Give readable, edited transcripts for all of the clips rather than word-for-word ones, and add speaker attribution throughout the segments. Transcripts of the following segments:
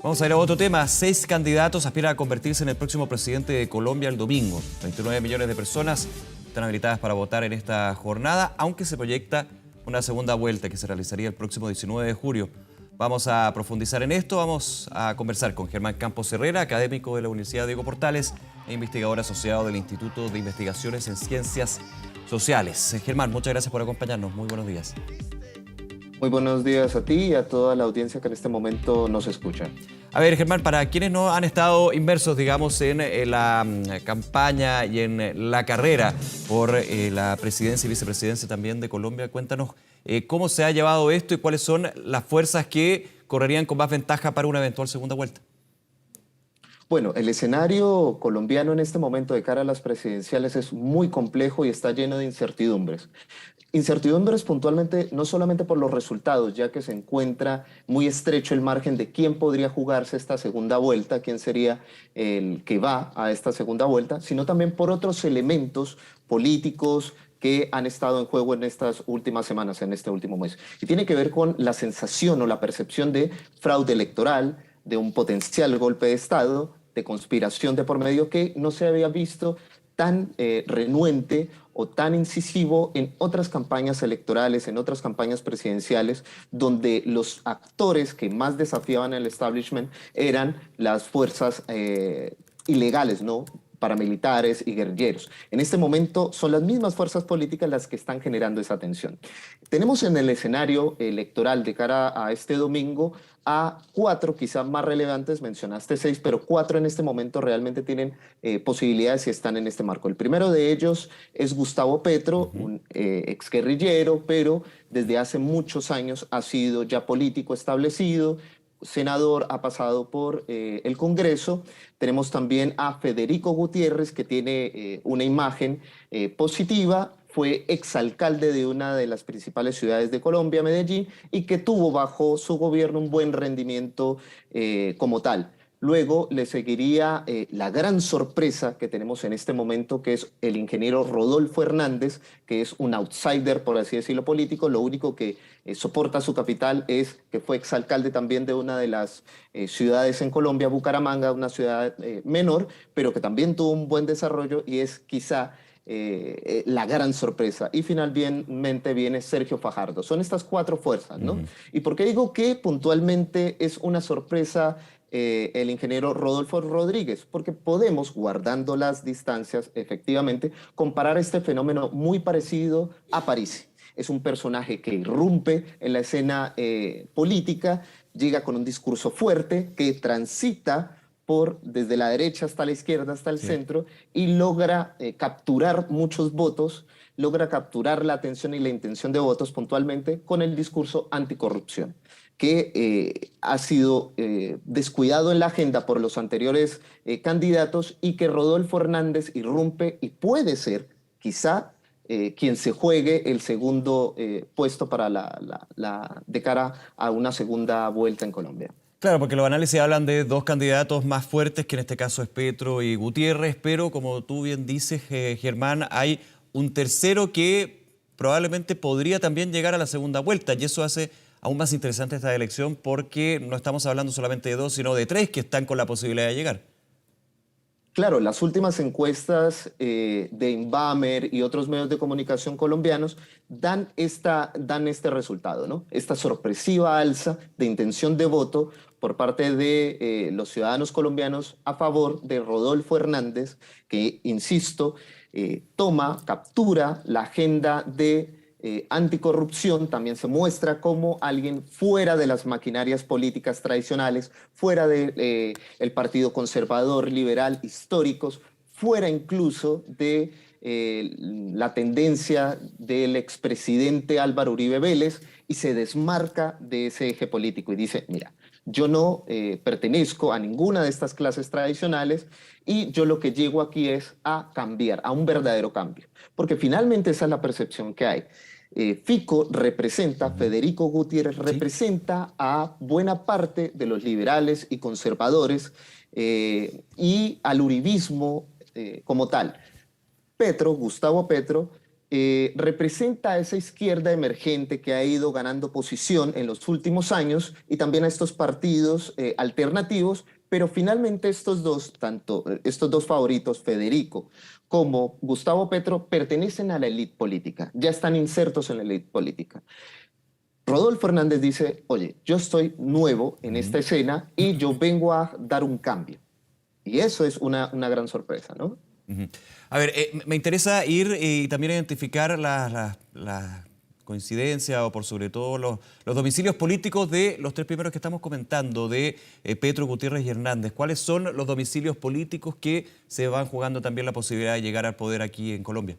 Speaker 1: Vamos a ir a otro tema. 6 candidatos aspiran a convertirse en el próximo presidente de Colombia el domingo. 29 millones de personas están habilitadas para votar en esta jornada, aunque se proyecta una segunda vuelta que se realizaría el próximo 19 de julio. Vamos a profundizar en esto. Vamos a conversar con Germán Campos Herrera, académico de la Universidad Diego Portales e investigador asociado del Instituto de Investigaciones en Ciencias Sociales. Germán, muchas gracias por acompañarnos. Muy buenos días.
Speaker 2: Muy buenos días a ti y a toda la audiencia que en este momento nos escucha.
Speaker 1: A ver, Germán, para quienes no han estado inmersos, digamos, en la campaña y en la carrera por la presidencia y vicepresidencia también de Colombia, cuéntanos cómo se ha llevado esto y cuáles son las fuerzas que correrían con más ventaja para una eventual segunda vuelta.
Speaker 2: Bueno, el escenario colombiano en este momento de cara a las presidenciales es muy complejo y está lleno de incertidumbres. Incertidumbres puntualmente no solamente por los resultados, ya que se encuentra muy estrecho el margen de quién podría jugarse esta segunda vuelta, quién sería el que va a esta segunda vuelta, sino también por otros elementos políticos que han estado en juego en estas últimas semanas, en este último mes. Y tiene que ver con la sensación o la percepción de fraude electoral, de un potencial golpe de Estado, de conspiración de por medio que no se había visto tan renuente o tan incisivo en otras campañas electorales, en otras campañas presidenciales, donde los actores que más desafiaban el establishment eran las fuerzas ilegales, ¿no?, paramilitares y guerrilleros. En este momento son las mismas fuerzas políticas las que están generando esa tensión. Tenemos en el escenario electoral de cara a este domingo a 4 quizás más relevantes, mencionaste 6, pero 4 en este momento realmente tienen posibilidades y están en este marco. El primero de ellos es Gustavo Petro, un exguerrillero, pero desde hace muchos años ha sido ya político establecido, senador, ha pasado por el Congreso. Tenemos también a Federico Gutiérrez, que tiene una imagen positiva, fue exalcalde de una de las principales ciudades de Colombia, Medellín, y que tuvo bajo su gobierno un buen rendimiento como tal. Luego le seguiría la gran sorpresa que tenemos en este momento, que es el ingeniero Rodolfo Hernández, que es un outsider, por así decirlo, político. Lo único que soporta su capital es que fue exalcalde también de una de las ciudades en Colombia, Bucaramanga, una ciudad menor, pero que también tuvo un buen desarrollo y es quizá la gran sorpresa. Y finalmente viene Sergio Fajardo. Son estas 4 fuerzas, ¿no? ¿Y por qué digo que puntualmente es una sorpresa el ingeniero Rodolfo Rodríguez? Porque podemos, guardando las distancias, efectivamente, comparar este fenómeno muy parecido a París. Es un personaje que irrumpe en la escena política, llega con un discurso fuerte, que transita desde la derecha hasta la izquierda, hasta el centro, y logra capturar muchos votos, logra capturar la atención y la intención de votos puntualmente con el discurso anticorrupción, que ha sido descuidado en la agenda por los anteriores candidatos y que Rodolfo Hernández irrumpe y puede ser, quizá, quien se juegue el segundo puesto para de cara a una segunda vuelta en Colombia.
Speaker 1: Claro, porque los análisis hablan de 2 candidatos más fuertes, que en este caso es Petro y Gutiérrez, pero como tú bien dices, Germán, hay un tercero que probablemente podría también llegar a la segunda vuelta, y eso hace aún más interesante esta elección porque no estamos hablando solamente de 2, sino de 3 que están con la posibilidad de llegar.
Speaker 2: Claro, las últimas encuestas de Inbamer y otros medios de comunicación colombianos dan este resultado, ¿no? Esta sorpresiva alza de intención de voto por parte de los ciudadanos colombianos a favor de Rodolfo Hernández, que, insisto, captura la agenda de anticorrupción, también se muestra como alguien fuera de las maquinarias políticas tradicionales, fuera del Partido Conservador, Liberal, históricos, fuera incluso de la tendencia del expresidente Álvaro Uribe Vélez, y se desmarca de ese eje político y dice, mira, yo no pertenezco a ninguna de estas clases tradicionales y yo lo que llego aquí es a cambiar, a un verdadero cambio. Porque finalmente esa es la percepción que hay. Fico representa, Federico Gutiérrez representa a buena parte de los liberales y conservadores y al uribismo como tal. Gustavo Petro, representa a esa izquierda emergente que ha ido ganando posición en los últimos años y también a estos partidos alternativos, pero finalmente estos dos favoritos, Federico como Gustavo Petro, pertenecen a la élite política, ya están insertos en la élite política. Rodolfo Hernández dice, oye, yo estoy nuevo en esta escena y yo vengo a dar un cambio. Y eso es una gran sorpresa, ¿no?
Speaker 1: Ujú. A ver, me interesa ir y también identificar la coincidencia o por sobre todo los domicilios políticos de los tres primeros que estamos comentando, de Petro, Gutiérrez y Hernández. ¿Cuáles son los domicilios políticos que se van jugando también la posibilidad de llegar al poder aquí en Colombia?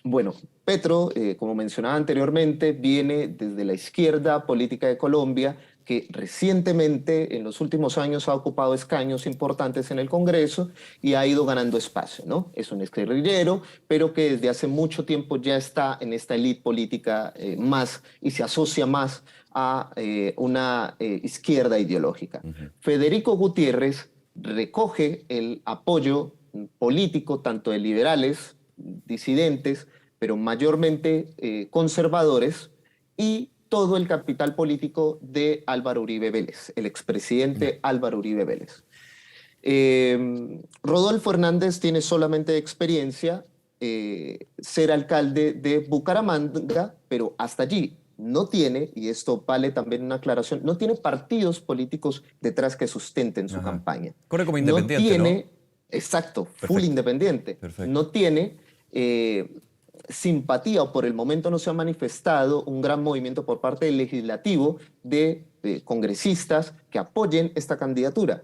Speaker 2: Bueno, Petro, como mencionaba anteriormente, viene desde la izquierda política de Colombia, que recientemente, en los últimos años, ha ocupado escaños importantes en el Congreso y ha ido ganando espacio, ¿no? Es un exguerrillero, pero que desde hace mucho tiempo ya está en esta élite política más y se asocia más a una izquierda ideológica. Federico Gutiérrez recoge el apoyo político tanto de liberales, disidentes, pero mayormente conservadores, y todo el capital político de Álvaro Uribe Vélez, el expresidente Álvaro Uribe Vélez. Rodolfo Hernández tiene solamente experiencia ser alcalde de Bucaramanga, pero hasta allí no tiene, y esto vale también una aclaración, no tiene partidos políticos detrás que sustenten su campaña.
Speaker 1: Corre como
Speaker 2: No
Speaker 1: independiente, ¿no?
Speaker 2: tiene, exacto, full
Speaker 1: Perfecto.
Speaker 2: independiente.
Speaker 1: Perfecto.
Speaker 2: No tiene simpatía, o por el momento no se ha manifestado un gran movimiento por parte del legislativo de congresistas que apoyen esta candidatura.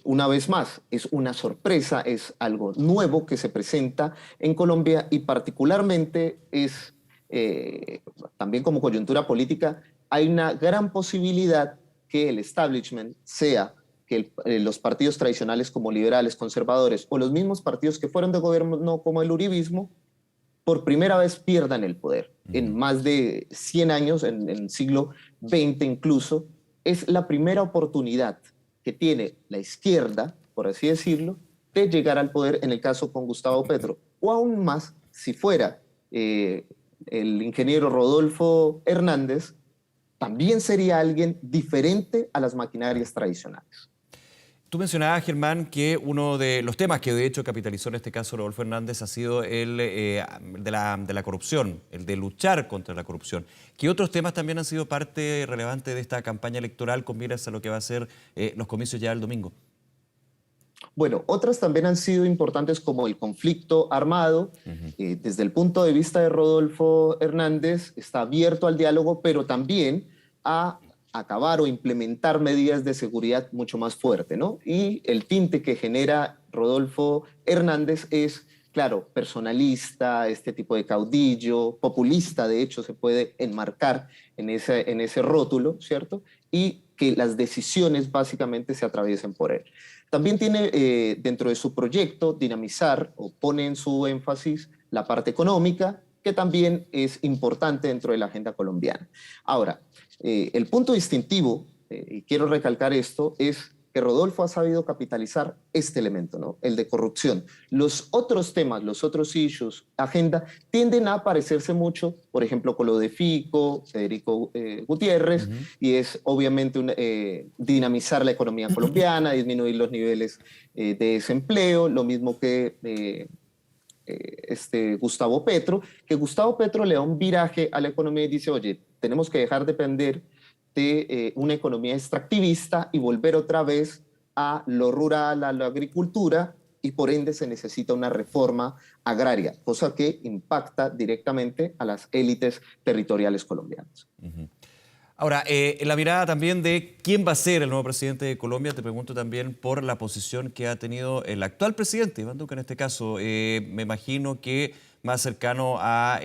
Speaker 2: Una vez más, es una sorpresa, es algo nuevo que se presenta en Colombia y particularmente es, también como coyuntura política, hay una gran posibilidad que el establishment sea que los partidos tradicionales como liberales, conservadores o los mismos partidos que fueron de gobierno como el uribismo, por primera vez pierdan el poder. En más de 100 años, en el siglo XX incluso, es la primera oportunidad que tiene la izquierda, por así decirlo, de llegar al poder, en el caso con Gustavo Petro. O aún más, si fuera el ingeniero Rodolfo Hernández, también sería alguien diferente a las maquinarias tradicionales.
Speaker 1: Tú mencionabas, Germán, que uno de los temas que de hecho capitalizó en este caso Rodolfo Hernández ha sido el de la corrupción, el de luchar contra la corrupción. ¿Qué otros temas también han sido parte relevante de esta campaña electoral con miras a lo que va a ser los comicios ya el domingo?
Speaker 2: Bueno, otras también han sido importantes como el conflicto armado. Desde el punto de vista de Rodolfo Hernández, está abierto al diálogo, pero también a acabar o implementar medidas de seguridad mucho más fuerte, ¿no? Y el tinte que genera Rodolfo Hernández es, claro, personalista, este tipo de caudillo, populista, de hecho, se puede enmarcar en ese rótulo, ¿cierto? Y que las decisiones básicamente se atraviesen por él. También tiene dentro de su proyecto dinamizar o pone en su énfasis la parte económica, que también es importante dentro de la agenda colombiana. Ahora, el punto distintivo, y quiero recalcar esto, es que Rodolfo ha sabido capitalizar este elemento, ¿no? El de corrupción. Los otros temas, los otros issues, agenda, tienden a parecerse mucho, por ejemplo, con lo de Fico, Federico Gutiérrez, y es obviamente dinamizar la economía colombiana, disminuir los niveles de desempleo, lo mismo que Gustavo Petro, que Gustavo Petro le da un viraje a la economía y dice, oye, tenemos que dejar de depender de una economía extractivista y volver otra vez a lo rural, a la agricultura, y por ende se necesita una reforma agraria, cosa que impacta directamente a las élites territoriales colombianas.
Speaker 1: Ahora, en la mirada también de quién va a ser el nuevo presidente de Colombia, te pregunto también por la posición que ha tenido el actual presidente, Iván Duque en este caso. Me imagino que más cercano a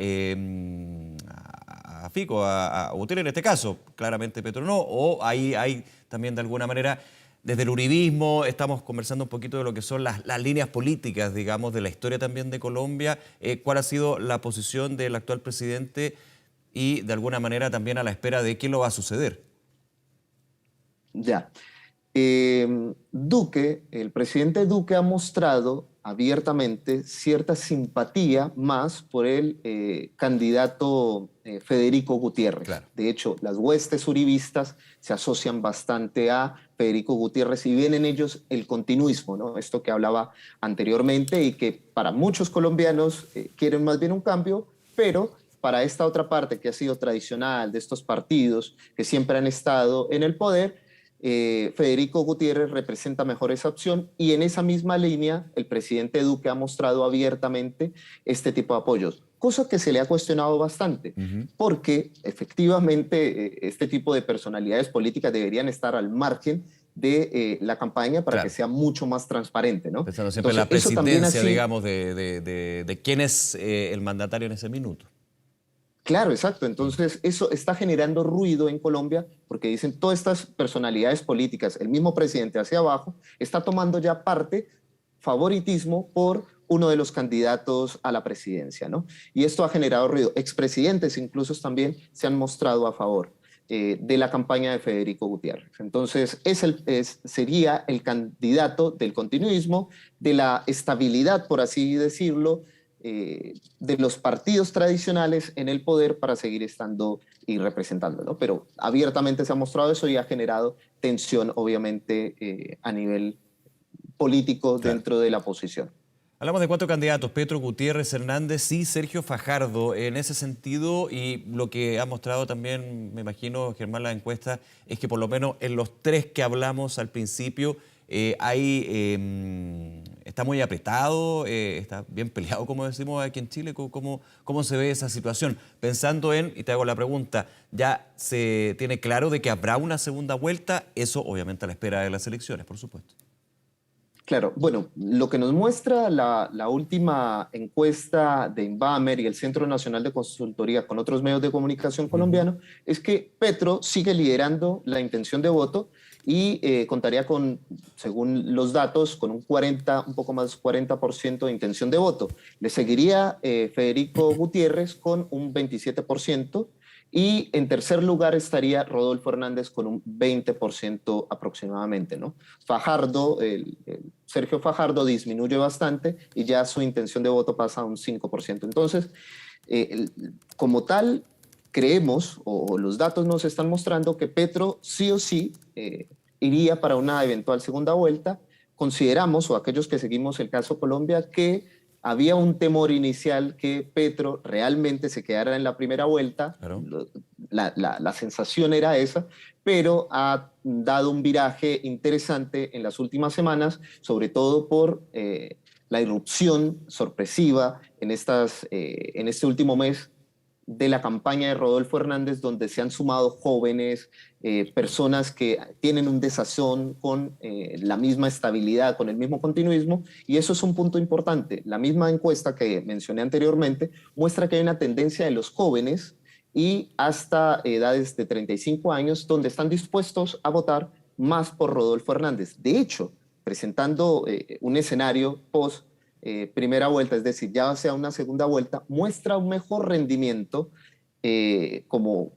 Speaker 1: Fico, a Gutiérrez en este caso, claramente Petro no, o hay también de alguna manera, desde el uribismo, estamos conversando un poquito de lo que son las líneas políticas, digamos, de la historia también de Colombia. ¿Cuál ha sido la posición del actual presidente y de alguna manera también a la espera de qué lo va a suceder?
Speaker 2: Ya. Duque, el presidente Duque ha mostrado abiertamente cierta simpatía más por el candidato Federico Gutiérrez.
Speaker 1: Claro.
Speaker 2: De hecho, las huestes uribistas se asocian bastante a Federico Gutiérrez y ven en ellos el continuismo, ¿no? Esto que hablaba anteriormente y que para muchos colombianos quieren más bien un cambio, pero para esta otra parte que ha sido tradicional de estos partidos que siempre han estado en el poder, Federico Gutiérrez representa mejor esa opción y en esa misma línea el presidente Duque ha mostrado abiertamente este tipo de apoyos, cosa que se le ha cuestionado bastante, porque efectivamente este tipo de personalidades políticas deberían estar al margen de la campaña para que sea mucho más transparente, ¿no?
Speaker 1: Pensando siempre en la presidencia, digamos, de quién es el mandatario en ese minuto.
Speaker 2: Claro, exacto. Entonces, eso está generando ruido en Colombia porque dicen todas estas personalidades políticas, el mismo presidente hacia abajo, está tomando ya parte, favoritismo por uno de los candidatos a la presidencia, ¿no? Y esto ha generado ruido. Expresidentes incluso también se han mostrado a favor de la campaña de Federico Gutiérrez. Entonces, sería el candidato del continuismo, de la estabilidad, por así decirlo, de los partidos tradicionales en el poder para seguir estando y representando, ¿no? Pero abiertamente se ha mostrado eso y ha generado tensión, obviamente, a nivel político dentro de la oposición.
Speaker 1: Hablamos de 4 candidatos, Petro, Gutiérrez, Hernández y Sergio Fajardo. En ese sentido, y lo que ha mostrado también, me imagino, Germán, la encuesta, es que por lo menos en los 3 que hablamos al principio, está muy apretado, está bien peleado, como decimos aquí en Chile. ¿Cómo se ve esa situación? Pensando y te hago la pregunta, ¿ya se tiene claro de que habrá una segunda vuelta? Eso obviamente a la espera de las elecciones, por supuesto.
Speaker 2: Claro, bueno, lo que nos muestra la última encuesta de Inbamer y el Centro Nacional de Consultoría con otros medios de comunicación colombianos es que Petro sigue liderando la intención de voto y contaría con, según los datos, con un poco más 40% de intención de voto. Le seguiría Federico Gutiérrez con un 27%. Y en tercer lugar estaría Rodolfo Hernández con un 20% aproximadamente, ¿no? Fajardo, Sergio Fajardo disminuye bastante y ya su intención de voto pasa a un 5%. Entonces, como tal, creemos, o los datos nos están mostrando que Petro sí o sí iría para una eventual segunda vuelta. Consideramos, o aquellos que seguimos el caso Colombia, que había un temor inicial que Petro realmente se quedara en la primera vuelta. Claro. La sensación era esa, pero ha dado un viraje interesante en las últimas semanas, sobre todo por la irrupción sorpresiva en este último mes de la campaña de Rodolfo Hernández, donde se han sumado jóvenes, personas que tienen un desazón con la misma estabilidad, con el mismo continuismo, y eso es un punto importante. La misma encuesta que mencioné anteriormente muestra que hay una tendencia de los jóvenes y hasta edades de 35 años donde están dispuestos a votar más por Rodolfo Hernández. De hecho, presentando un escenario post primera vuelta, es decir, ya sea una segunda vuelta, muestra un mejor rendimiento como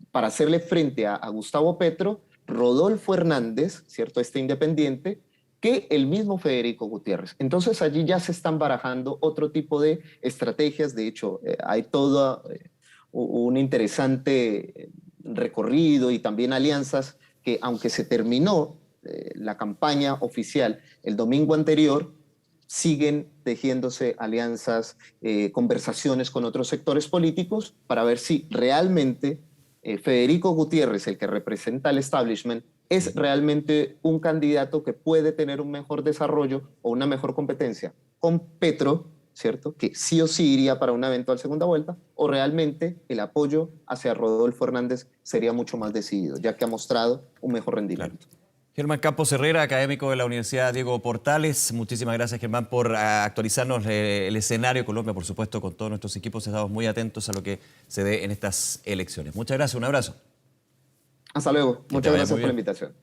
Speaker 2: para hacerle frente a Gustavo Petro, Rodolfo Hernández, ¿cierto? Este independiente, que el mismo Federico Gutiérrez. Entonces allí ya se están barajando otro tipo de estrategias. De hecho, hay todo un interesante recorrido y también alianzas que, aunque se terminó la campaña oficial el domingo anterior, siguen tejiéndose alianzas, conversaciones con otros sectores políticos para ver si realmente Federico Gutiérrez, el que representa al establishment, es realmente un candidato que puede tener un mejor desarrollo o una mejor competencia con Petro, ¿cierto? Que sí o sí iría para una eventual segunda vuelta, o realmente el apoyo hacia Rodolfo Hernández sería mucho más decidido, ya que ha mostrado un mejor rendimiento.
Speaker 1: Claro. Germán Campos Herrera, académico de la Universidad Diego Portales. Muchísimas gracias, Germán, por actualizarnos el escenario de Colombia. Por supuesto, con todos nuestros equipos estamos muy atentos a lo que se dé en estas elecciones. Muchas gracias, un abrazo.
Speaker 2: Hasta luego. Muchas gracias por la invitación.